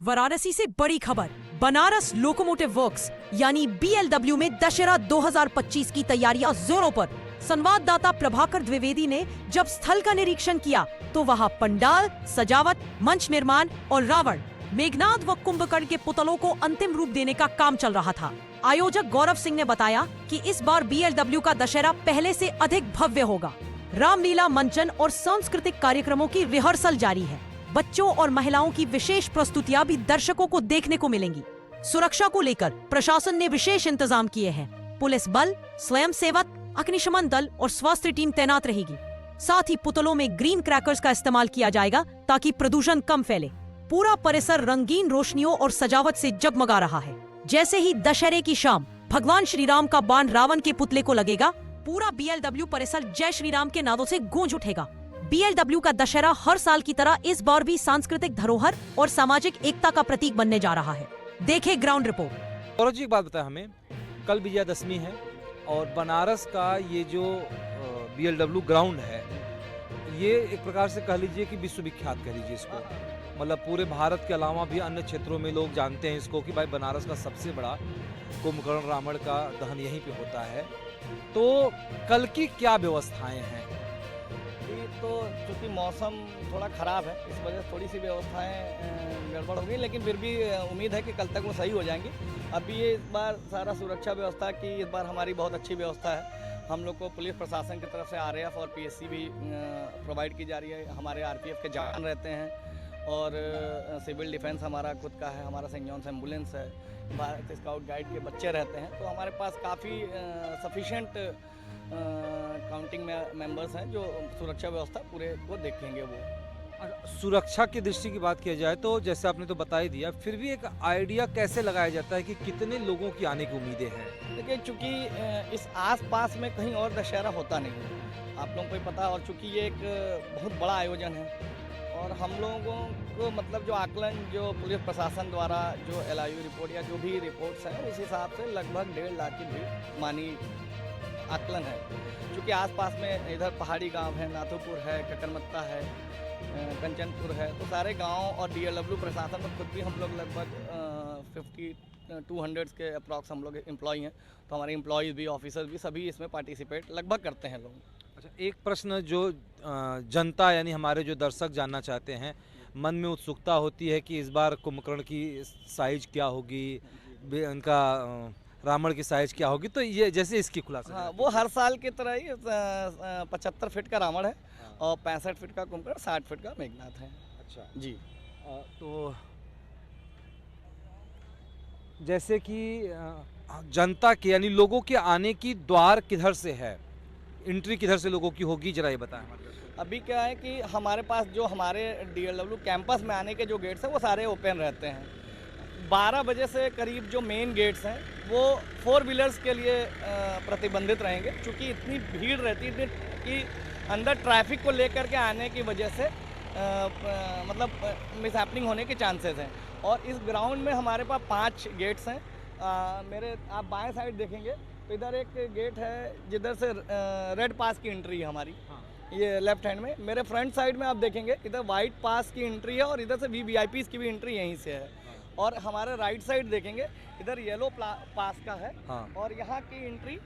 वाराणसी से बड़ी खबर। बनारस लोकोमोटिव वर्क्स यानी BLW में दशहरा 2025 की तैयारियां जोरों पर। संवाददाता प्रभाकर द्विवेदी ने जब स्थल का निरीक्षण किया तो वहां पंडाल, सजावट, मंच निर्माण और रावण, मेघनाद व कुंभकर्ण के पुतलों को अंतिम रूप देने का काम चल रहा था। आयोजक गौरव सिंह ने बताया कि इस बार BLW का दशहरा पहले से अधिक भव्य होगा। रामलीला, मंचन और सांस्कृतिक कार्यक्रमों की रिहर्सल जारी है। बच्चों और महिलाओं की विशेष प्रस्तुतियां भी दर्शकों को देखने को मिलेंगी। सुरक्षा को लेकर प्रशासन ने विशेष इंतजाम किए हैं। पुलिस बल, स्वयंसेवक, अग्निशमन दल और स्वास्थ्य टीम तैनात रहेगी। साथ ही पुतलों में ग्रीन क्रैकर्स का इस्तेमाल किया जाएगा ताकि प्रदूषण कम फैले। पूरा परिसर रंगीन रोशनियों और सजावट से जगमगा रहा है। जैसे ही दशहरे की शाम भगवान श्री राम का बाण रावण के पुतले को लगेगा, पूरा BLW परिसर जय श्री राम के नादों से गूंज उठेगा। BLW का दशहरा हर साल की तरह इस बार भी सांस्कृतिक धरोहर और सामाजिक एकता का प्रतीक बनने जा रहा है। देखे ग्राउंड रिपोर्ट। गौरव जी, एक बात बताएं हमें, कल विजयादशमी है और बनारस का ये जो BLW ग्राउंड है, ये एक प्रकार से कह लीजिए कि विश्वविख्यात कह लीजिए इसको। मतलब पूरे भारत के अलावा भी अन्य क्षेत्रों में लोग जानते हैं इसको कि भाई बनारस का सबसे बड़ा कुंभकर्ण रावण का दहन यहीं पे होता है। तो कल की क्या व्यवस्थाएं हैं? तो चूँकि मौसम थोड़ा ख़राब है, इस वजह से थोड़ी सी व्यवस्थाएं गड़बड़ हो गई, लेकिन फिर भी उम्मीद है कि कल तक वो सही हो जाएंगी। अभी ये इस बार सारा सुरक्षा व्यवस्था की इस बार हमारी बहुत अच्छी व्यवस्था है। हम लोग को पुलिस प्रशासन की तरफ से RAF और PSC भी प्रोवाइड की जा रही है। हमारे RPF के जवान रहते हैं और सिविल डिफेंस हमारा खुद का है, हमारा सेंट जॉन्स एम्बुलेंस है, भारत स्काउट गाइड के बच्चे रहते हैं। तो हमारे पास काफ़ी सफिशेंट काउंटिंग में मेंबर्स हैं जो सुरक्षा व्यवस्था पूरे को देखेंगे। वो सुरक्षा की दृष्टि की बात किया जाए तो जैसे आपने तो बता ही दिया, फिर भी एक आइडिया कैसे लगाया जाता है कि कितने लोगों की आने की उम्मीदें हैं? देखिए, चूँकि इस आस-पास में कहीं और दशहरा होता नहीं है, आप लोगों को ही पता है। और चूँकि ये एक बहुत बड़ा आयोजन है और हम लोगों को मतलब जो आकलन जो पुलिस प्रशासन द्वारा जो LIU रिपोर्ट या जो भी रिपोर्ट्स हैं, उस हिसाब से लगभग 1.5 लाख की भीड़ मानी आकलन है। क्योंकि आसपास में इधर पहाड़ी गांव है, नाथुपुर है, ककरमत्ता है, कंचनपुर है, तो सारे गांव और BLW प्रशासन में खुद भी हम लोग लगभग 200 के अप्रॉक्स हम लोग एम्प्लॉई हैं। तो हमारे एम्प्लॉयज़ भी, ऑफिसर्स भी, सभी इसमें पार्टिसिपेट लगभग करते हैं लोग। अच्छा, एक प्रश्न जो जनता यानी हमारे जो दर्शक जानना चाहते हैं, मन में उत्सुकता होती है कि इस बार कुंभकर्ण की साइज क्या होगी, उनका रावण की साइज क्या होगी, तो ये जैसे इसकी खुलासा। हाँ, वो हर साल की तरह ही 75 फीट का रावण है और 65 फीट का कुंभकर्ण, 60 फीट का मेघनाद है। अच्छा जी। तो जैसे कि जनता के यानी लोगों के आने की द्वार किधर से है, एंट्री किधर से लोगों की होगी, जरा ये बताएं। अभी क्या है कि हमारे पास जो हमारे DLW कैंपस में आने के जो गेट्स हैं वो सारे ओपन रहते हैं। 12 बजे से करीब जो मेन गेट्स हैं वो 4 व्हीलर्स के लिए प्रतिबंधित रहेंगे, क्योंकि इतनी भीड़ रहती है कि अंदर ट्रैफिक को लेकर के आने की वजह से मतलब मिसहैपनिंग होने के चांसेस हैं। और इस ग्राउंड में हमारे पास 5 गेट्स हैं। मेरे आप बाएं साइड देखेंगे तो इधर एक गेट है जिधर से रेड पास की एंट्री है हमारी। हाँ। ये लेफ्ट हैंड में। मेरे फ्रंट साइड में आप देखेंगे इधर वाइट पास की एंट्री है और इधर से VVIPs की भी एंट्री यहीं से है। और हमारे राइट साइड देखेंगे इधर येलो पास का है। हाँ। और यहाँ की एंट्री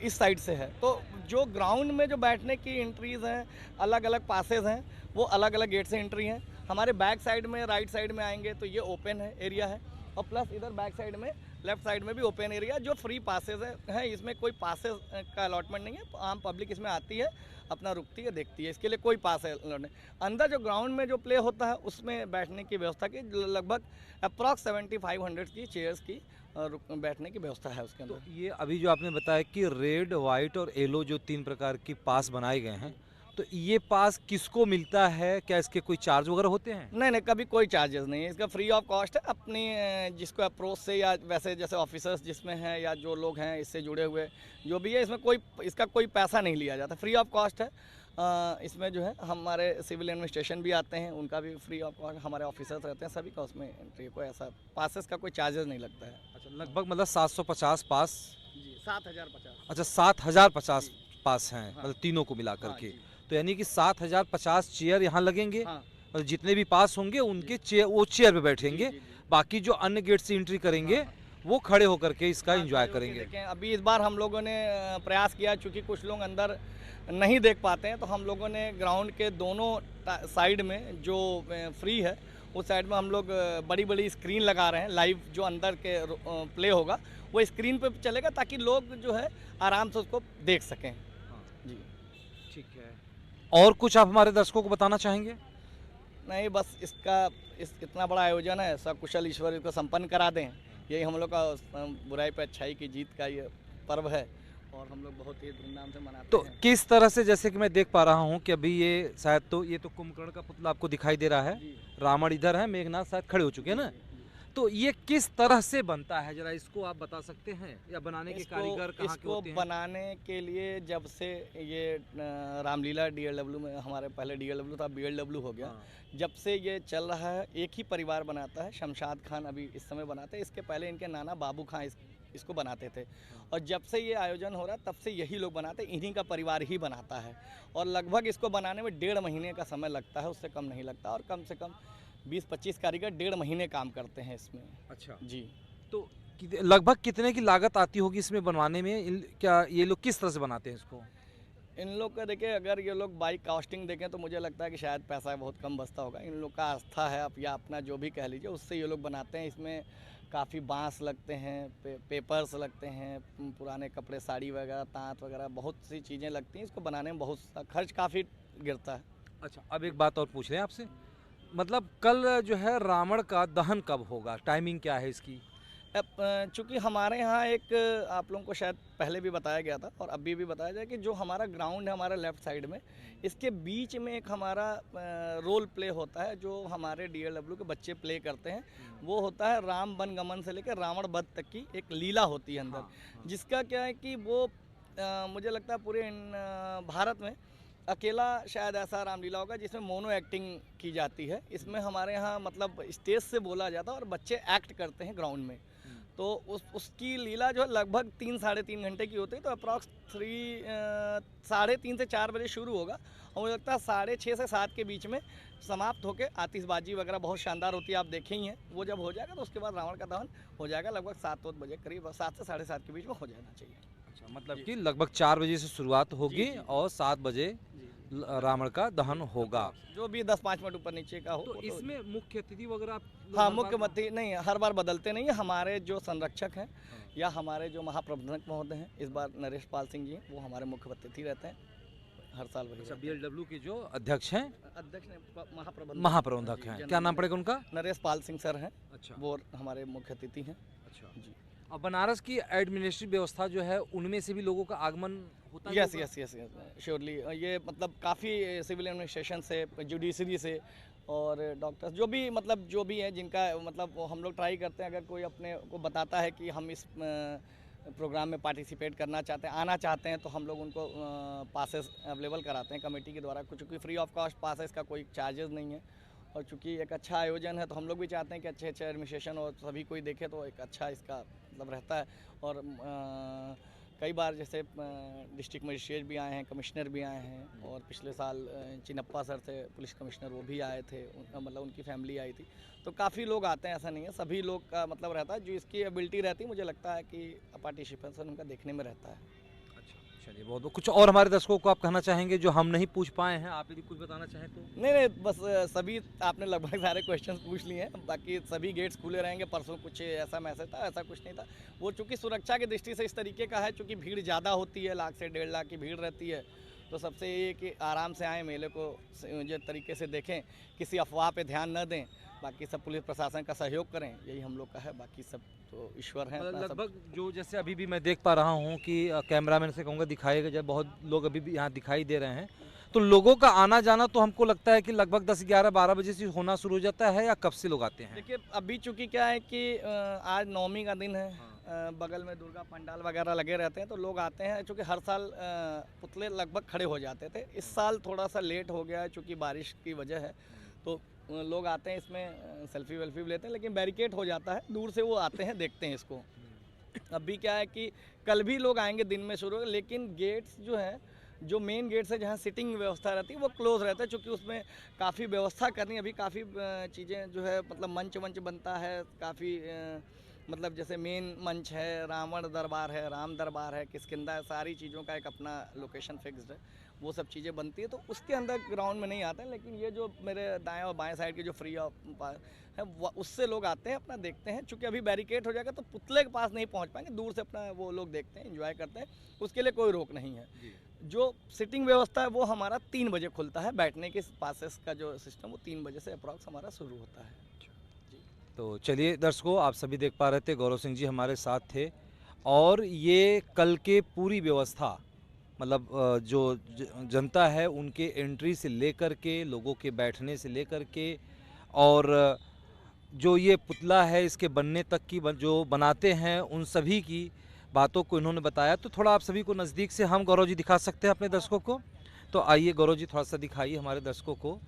इस साइड से है। तो जो ग्राउंड में जो बैठने की एंट्रीज हैं, अलग अलग पासेज हैं, वो अलग अलग गेट से एंट्री हैं। हमारे बैक साइड में, राइट साइड में आएंगे तो ये ओपन है एरिया है, और प्लस इधर बैक साइड में, लेफ्ट साइड में भी ओपन एरिया जो फ्री पासेज है। इसमें कोई पासेज का अलॉटमेंट नहीं है, आम पब्लिक इसमें आती है, अपना रुकती है, देखती है, इसके लिए कोई पास है नहीं। अंदर जो ग्राउंड में जो प्ले होता है उसमें बैठने की व्यवस्था की लगभग अप्रॉक्स 7500 की चेयर्स की बैठने की व्यवस्था है उसके अंदर। तो ये अभी जो आपने बताया कि रेड, वाइट और येलो जो 3 प्रकार की पास बनाए गए हैं, तो ये पास किसको मिलता है? क्या इसके कोई चार्ज वगैरह होते हैं? नहीं, कभी कोई चार्जेस नहीं है, इसका फ्री ऑफ कॉस्ट है। अपनी जिसको अप्रोच से या वैसे जैसे ऑफिसर्स जिसमें हैं या जो लोग हैं इससे जुड़े हुए जो भी है, इसमें इसका कोई पैसा नहीं लिया जाता, फ्री ऑफ कॉस्ट है। इसमें जो है हमारे सिविल एडमिनिस्ट्रेशन भी आते हैं, उनका भी फ्री ऑफ कॉस्ट, हमारे ऑफिसर्स रहते हैं, सभी का उसमें एंट्री, कोई ऐसा पासेस का कोई चार्जेस नहीं लगता है। अच्छा, लगभग मतलब 750 पास। जी, 7050। अच्छा, 7050 पास हैं। हाँ। मतलब तीनों को मिला करके। तो यानी कि 7050 चेयर यहाँ लगेंगे। हाँ। और जितने भी पास होंगे उनके वो चेयर पे बैठेंगे, बाकी जो अन्य गेट से एंट्री करेंगे वो खड़े होकर के इसका एंजॉय करेंगे। देखें, अभी इस बार हम लोगों ने प्रयास किया, चूँकि कुछ लोग अंदर नहीं देख पाते हैं, तो हम लोगों ने ग्राउंड के दोनों साइड में जो फ्री है उस साइड में हम लोग बड़ी बड़ी स्क्रीन लगा रहे हैं। लाइव जो अंदर के प्ले होगा वो स्क्रीन पे चलेगा, ताकि लोग जो है आराम से उसको देख सकें। जी ठीक है, और कुछ आप हमारे दर्शकों को बताना चाहेंगे? नहीं, बस इतना बड़ा आयोजन है, सकुशल ईश्वर इसको संपन्न करा दें, यही हम लोग का बुराई पे अच्छाई की जीत का ये पर्व है और हम लोग बहुत ही धूमधाम से मनाते तो हैं। किस तरह से, जैसे कि मैं देख पा रहा हूँ कि अभी ये शायद तो ये तो कुंभकर्ण का पुतला आपको दिखाई दे रहा है, रावण इधर है, मेघनाथ शायद खड़े हो चुके हैं ना, तो ये किस तरह से बनता है, जरा इसको आप बता सकते हैं, या बनाने के कारीगर कहाँ के होते हैं? बनाने के लिए जब से ये रामलीला DLW में, हमारे पहले DLW था, BLW हो गया, जब से ये चल रहा है एक ही परिवार बनाता है। शमशाद खान अभी इस समय बनाते हैं, इसके पहले इनके नाना बाबू खान इसको बनाते थे, और जब से ये आयोजन हो रहा है तब से यही लोग बनाते हैं, इन्हीं का परिवार ही बनाता है, और लगभग इसको बनाने में 1.5 महीने का समय लगता है, उससे कम नहीं लगता, और कम से कम 20-25 कारीगर 1.5 महीने काम करते हैं इसमें। अच्छा जी, तो लगभग कितने की लागत आती होगी इसमें बनवाने में? क्या ये लोग किस तरह से बनाते हैं इसको? इन लोग का देखिए, अगर ये लोग बाई कॉस्टिंग देखें तो मुझे लगता है कि शायद पैसा बहुत कम बचता होगा। इन लोग का आस्था है आप, या अपना जो भी कह लीजिए, उससे ये लोग बनाते हैं। इसमें काफ़ी बांस लगते हैं, पेपर्स लगते हैं, पुराने कपड़े, साड़ी वगैरह, तांत वगैरह, बहुत सी चीज़ें लगती हैं। इसको बनाने में बहुत खर्च काफ़ी गिरता है। अच्छा, अब एक बात और पूछ रहे हैं आपसे, मतलब कल जो है रावण का दहन कब होगा, टाइमिंग क्या है इसकी? चूँकि हमारे यहाँ एक, आप लोगों को शायद पहले भी बताया गया था और अभी भी बताया जाए, कि जो हमारा ग्राउंड है हमारे लेफ़्ट साइड में, इसके बीच में एक हमारा रोल प्ले होता है, जो हमारे DLW के बच्चे प्ले करते हैं। वो होता है राम वन गमन से लेकर रावण वध तक की एक लीला होती है अंदर, जिसका क्या है कि वो मुझे लगता है पूरे भारत में अकेला शायद ऐसा रामलीला होगा जिसमें मोनो एक्टिंग की जाती है। इसमें हमारे यहाँ मतलब स्टेज से बोला जाता है और बच्चे एक्ट करते हैं ग्राउंड में। तो उसकी लीला जो है लगभग 3-3.5 घंटे की होती है। तो अप्रॉक्स 3:30 से 4 बजे शुरू होगा, और मुझे लगता है 6:30 से 7 के बीच में समाप्त होकर आतिशबाजी वगैरह बहुत शानदार होती है, आप देखे ही हैं। वो जब हो जाएगा तो उसके बाद रावण का दहन हो जाएगा, लगभग 7 बजे करीब, 7 से 7:30 के बीच में हो जाना चाहिए। अच्छा, मतलब कि लगभग 4 बजे से शुरुआत होगी और 7 बजे रावण का दहन होगा। जो भी 10-5 मिनट ऊपर नीचे का हो। तो इसमें मुख्य अतिथि वगैरह हाँ, मुख्य अतिथि नहीं, हर बार बदलते नहीं है। हमारे जो संरक्षक हैं या हमारे जो महाप्रबंधक महोदय हैं, इस बार नरेश पाल सिंह जी हैं, वो हमारे मुख्य अतिथि रहते हैं हर साल। वही अच्छा, BLW के जो अध्यक्ष हैं, अध्यक्ष ने महाप्रबंधक हैं, क्या नाम पड़ेगा उनका? नरेश पाल सिंह सर हैं। अच्छा, वो हमारे मुख्य अतिथि हैं। अच्छा जी। और बनारस की एडमिनिस्ट्रेटिव व्यवस्था जो है, उनमें से भी लोगों का आगमन होता है? Yes surely. ये मतलब काफ़ी सिविल एडमिनिस्ट्रेशन से, जुडिशरी से और डॉक्टर्स, जो भी है जिनका मतलब हम लोग ट्राई करते हैं। अगर कोई अपने को बताता है कि हम इस प्रोग्राम में पार्टिसिपेट करना चाहते हैं, आना चाहते हैं, तो हम लोग उनको पासेस अवेलेबल कराते हैं कमेटी के द्वारा। चूँकि फ्री ऑफ कॉस्ट पास है, इसका कोई चार्जेस नहीं है, और चूँकि एक अच्छा आयोजन है तो हम लोग भी चाहते हैं कि अच्छे एडमिनिस्ट्रेशन और सभी कोई देखे तो एक अच्छा इसका मतलब रहता है। और कई बार जैसे डिस्ट्रिक्ट मजिस्ट्रेट भी आए हैं, कमिश्नर भी आए हैं, और पिछले साल चिनप्पा सर थे पुलिस कमिश्नर, वो भी आए थे, मतलब उनकी फैमिली आई थी। तो काफ़ी लोग आते हैं, ऐसा नहीं है, सभी लोग का मतलब रहता है। जो इसकी एबिलिटी रहती है, मुझे लगता है कि पार्टिसिपेशन उनका देखने में रहता है। चलिए, बहुत कुछ और हमारे दर्शकों को आप कहना चाहेंगे जो हम नहीं पूछ पाए हैं, आप यदि कुछ बताना चाहें तो? नहीं, बस सभी आपने लगभग सारे क्वेश्चंस पूछ लिए हैं। बाकी सभी गेट्स खुले रहेंगे। परसों कुछ ऐसा मैसेज था, ऐसा कुछ नहीं था। वो चूँकि सुरक्षा की दृष्टि से इस तरीके का है, चूँकि भीड़ ज़्यादा होती है, 1 से 1.5 लाख की भीड़ रहती है, तो सबसे ये कि आराम से आएँ, मेले को जो तरीके से देखें, किसी अफवाह पर ध्यान न दें। बाकी सब पुलिस प्रशासन का सहयोग करें, यही हम लोग का है। बाकी सब तो ईश्वर हैं। लगभग जो जैसे अभी भी मैं देख पा रहा हूँ कि कैमरामैन से कहूँगा दिखाएगा, जब बहुत लोग अभी भी यहाँ दिखाई दे रहे हैं, तो लोगों का आना जाना तो हमको लगता है कि लगभग 10, 11, 12 बजे से होना शुरू हो जाता है, या कब से लोग आते हैं? देखिए, अभी चूँकि क्या है कि आज नवमी का दिन है, बगल में दुर्गा पंडाल वगैरह लगे रहते हैं, तो लोग आते हैं। चूँकि हर साल पुतले लगभग खड़े हो जाते थे, इस साल थोड़ा सा लेट हो गया है चूँकि बारिश की वजह है। तो लोग आते हैं, इसमें सेल्फी वेल्फी भी लेते हैं, लेकिन बैरिकेड हो जाता है, दूर से वो आते हैं, देखते हैं इसको। अभी क्या है कि कल भी लोग आएंगे, दिन में शुरू, लेकिन गेट्स जो है जो मेन गेट से जहाँ सिटिंग व्यवस्था रहती है वो क्लोज रहता है, क्योंकि उसमें काफ़ी व्यवस्था करनी, अभी काफ़ी चीज़ें जो है मतलब मंच बनता है काफ़ी, मतलब जैसे मेन मंच है, रावण दरबार है, राम दरबार है, किष्किंधा है, सारी चीज़ों का एक अपना लोकेशन फिक्स्ड है, वो सब चीज़ें बनती है, तो उसके अंदर ग्राउंड में नहीं आते हैं। लेकिन ये जो मेरे दाएं और बाएं साइड की जो फ्री ऑफ है उससे लोग आते हैं, अपना देखते हैं। चूँकि अभी बैरिकेड हो जाएगा तो पुतले के पास नहीं पहुंच पाएंगे, दूर से अपना वो लोग देखते हैं, एंजॉय करते हैं, उसके लिए कोई रोक नहीं है। जो सिटिंग व्यवस्था है वो हमारा 3 बजे खुलता है, बैठने के पासेस का जो सिस्टम वो 3 बजे से अप्रॉक्स हमारा शुरू होता है। तो चलिए दर्शकों, आप सभी देख पा रहे थे, गौरव सिंह जी हमारे साथ थे, और ये कल के पूरी व्यवस्था मतलब जो जनता है उनके एंट्री से लेकर के, लोगों के बैठने से लेकर के, और जो ये पुतला है इसके बनने तक की जो बनाते हैं उन सभी की बातों को इन्होंने बताया। तो थोड़ा आप सभी को नज़दीक से हम गौरव जी दिखा सकते हैं अपने दर्शकों को। तो आइए गौरव जी, थोड़ा सा दिखाइए हमारे दर्शकों को।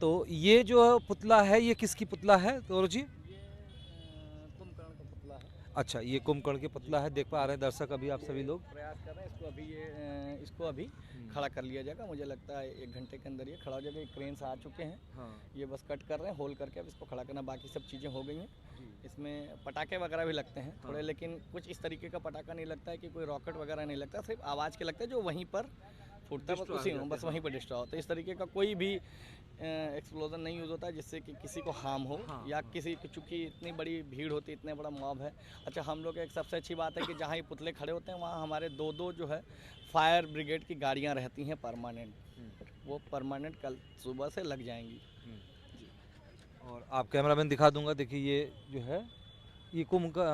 तो ये जो पुतला है ये किसकी पुतला है गौरव जी? कुंभकर्ण का पुतला है। अच्छा, ये कुंभकर्ण के पुतला है, देख पा रहे हैं दर्शक अभी आप सभी लोग। प्रयास कर रहे हैं इसको अभी खड़ा कर लिया जाएगा, मुझे लगता है 1 घंटे के अंदर ये खड़ा हो जाएगा। क्रेन से आ चुके हैं, हाँ। ये बस कट कर रहे हैं, होल करके अब इसको खड़ा करना, बाकी सब चीज़ें हो गई हैं। इसमें पटाखे वगैरह भी लगते हैं थोड़े, लेकिन कुछ इस तरीके का पटाखा नहीं लगता है कि कोई रॉकेट वगैरह नहीं लगता, सिर्फ आवाज़ के लगता है जो वहीं पर फूटता है, बस वहीं पर डिस्ट्रॉय होता है। इस तरीके का कोई भी एक्सप्लोजन नहीं यूज़ होता है जिससे कि किसी को हार्म हो, या किसी की, चूँकि इतनी बड़ी भीड़ होती है, इतने बड़ा मॉब है। अच्छा, हम लोग एक सबसे अच्छी बात है कि जहाँ ये पुतले खड़े होते हैं वहाँ हमारे 2-2 जो है फायर ब्रिगेड की गाड़ियाँ रहती हैं परमानेंट, वो परमानेंट कल सुबह से लग जाएंगी। और आप कैमरामैन दिखा दूंगा, देखिए ये जो है ये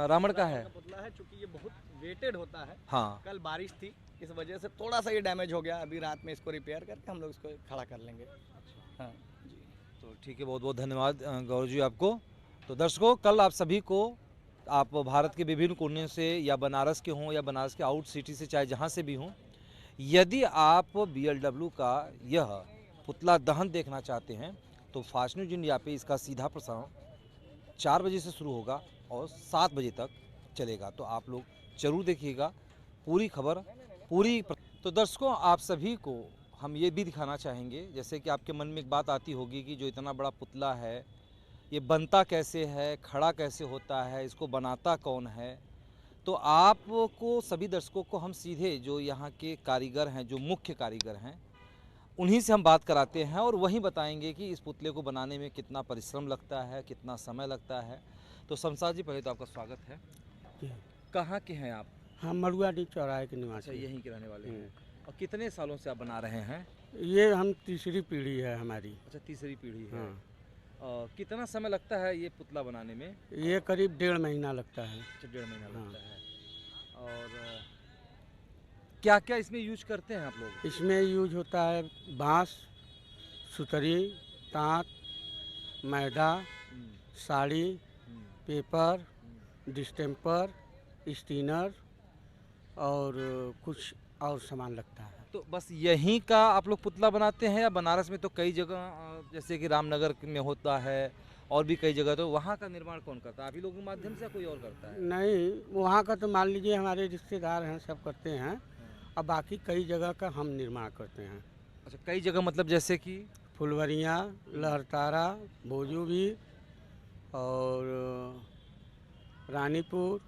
रावण का है। पुतला है, चूँकि ये बहुत वेटेड होता है। हाँ, कल बारिश थी, इस वजह से थोड़ा सा ये डैमेज हो गया, अभी रात में इसको रिपेयर करके हम लोग इसको खड़ा कर लेंगे। हाँ जी, तो ठीक है, बहुत बहुत धन्यवाद गौरव जी आपको। तो दर्शकों, कल आप सभी को, आप भारत के विभिन्न कोने से या बनारस के हों या बनारस के आउट सिटी से, चाहे जहां से भी हों, यदि आप BLW का यह पुतला दहन देखना चाहते हैं तो फास्ट न्यूज इंडिया पे इसका सीधा प्रसारण 4 बजे से शुरू होगा और 7 बजे तक चलेगा। तो आप लोग जरूर देखिएगा पूरी खबर, तो दर्शकों, आप सभी को हम ये भी दिखाना चाहेंगे, जैसे कि आपके मन में एक बात आती होगी कि जो इतना बड़ा पुतला है ये बनता कैसे है, खड़ा कैसे होता है, इसको बनाता कौन है। तो आपको, सभी दर्शकों को हम सीधे जो यहाँ के कारीगर हैं, जो मुख्य कारीगर हैं, उन्हीं से हम बात कराते हैं और वहीं बताएंगे कि इस पुतले को बनाने में कितना परिश्रम लगता है, कितना समय लगता है। तो शमशाद जी, पहले तो आपका स्वागत है। कहाँ के हैं आप? हम मरुआडी चौराहे के निवासी। अच्छा, यहीं के रहने वाले हैं। और कितने सालों से आप बना रहे हैं? ये हम तीसरी पीढ़ी है हमारी। अच्छा, तीसरी पीढ़ी है। हाँ। कितना समय लगता है ये पुतला बनाने में? ये करीब 1.5 महीना लगता है। अच्छा, 1.5 महीना हाँ। लगता है। और क्या क्या इसमें यूज करते हैं आप लोग? इसमें यूज होता है बांस, सुतरी, तांत, मैदा, साड़ी, पेपर, डिस्टेम्पर, स्टीनर और कुछ और सामान लगता है। तो बस यहीं का आप लोग पुतला बनाते हैं या बनारस में तो कई जगह, जैसे कि रामनगर में होता है और भी कई जगह, तो वहाँ का निर्माण कौन करता है? आप ही लोगों के माध्यम से कोई और करता है? नहीं, वहाँ का तो मान लीजिए हमारे रिश्तेदार हैं, सब करते हैं। और बाकी कई जगह का हम निर्माण करते हैं। अच्छा, कई जगह मतलब जैसे कि फुलवरियाँ, लहरतारा, भोजूबी और रानीपुर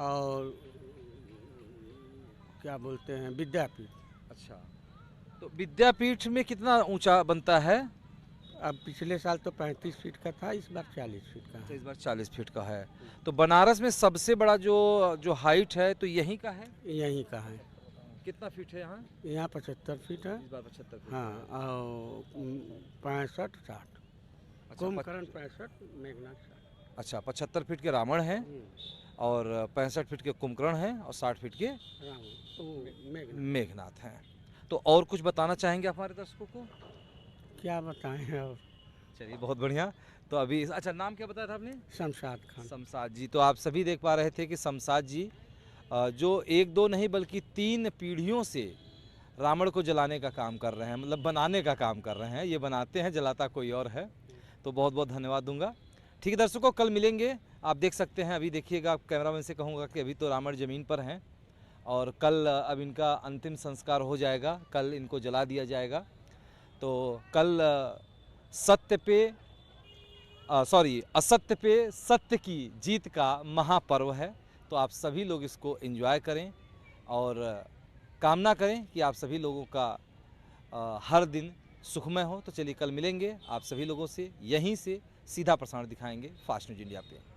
और क्या बोलते हैं विद्यापीठ। अच्छा, तो विद्यापीठ में कितना ऊंचा बनता है? अब पिछले साल तो 35 फीट का था, इस बार 40 फीट का अच्छा, है। इस बार 40 फीट का है। तो बनारस में सबसे बड़ा जो हाइट है तो यहीं का है? यहीं का है। कितना फीट है यहाँ? यहाँ 75 फीट है। इस बार 75 फीट। हाँ, और 65, 60। अच्छा, कुंभकर्ण 65, मेघनाथ 60। अच्छा, 75 फीट के रावण हैं और 65 फीट के कुंभकर्ण हैं और 60 फीट के मेघनाथ हैं। तो और कुछ बताना चाहेंगे हमारे दर्शकों को? क्या बताएं और। चलिए, बहुत बढ़िया। तो अभी, अच्छा, नाम क्या बताया था आपने? शमशाद खान। शमशाद जी। तो आप सभी देख पा रहे थे कि शमशाद जी जो 1-2 नहीं बल्कि 3 पीढ़ियों से रावण को जलाने का काम कर रहे हैं, मतलब बनाने का काम कर रहे हैं। ये बनाते हैं, जलाता कोई और है। तो बहुत बहुत धन्यवाद दूंगा। ठीक है दर्शकों, कल मिलेंगे। आप देख सकते हैं, अभी देखिएगा, कैमरामैन से कहूँगा कि अभी तो रावण ज़मीन पर हैं और कल अब इनका अंतिम संस्कार हो जाएगा, कल इनको जला दिया जाएगा। तो कल असत्य पे सत्य की जीत का महापर्व है। तो आप सभी लोग इसको एंजॉय करें और कामना करें कि आप सभी लोगों का हर दिन सुखमय हो। तो चलिए कल मिलेंगे आप सभी लोगों से, यहीं से सीधा प्रसारण दिखाएंगे फास्ट न्यूज इंडिया पे।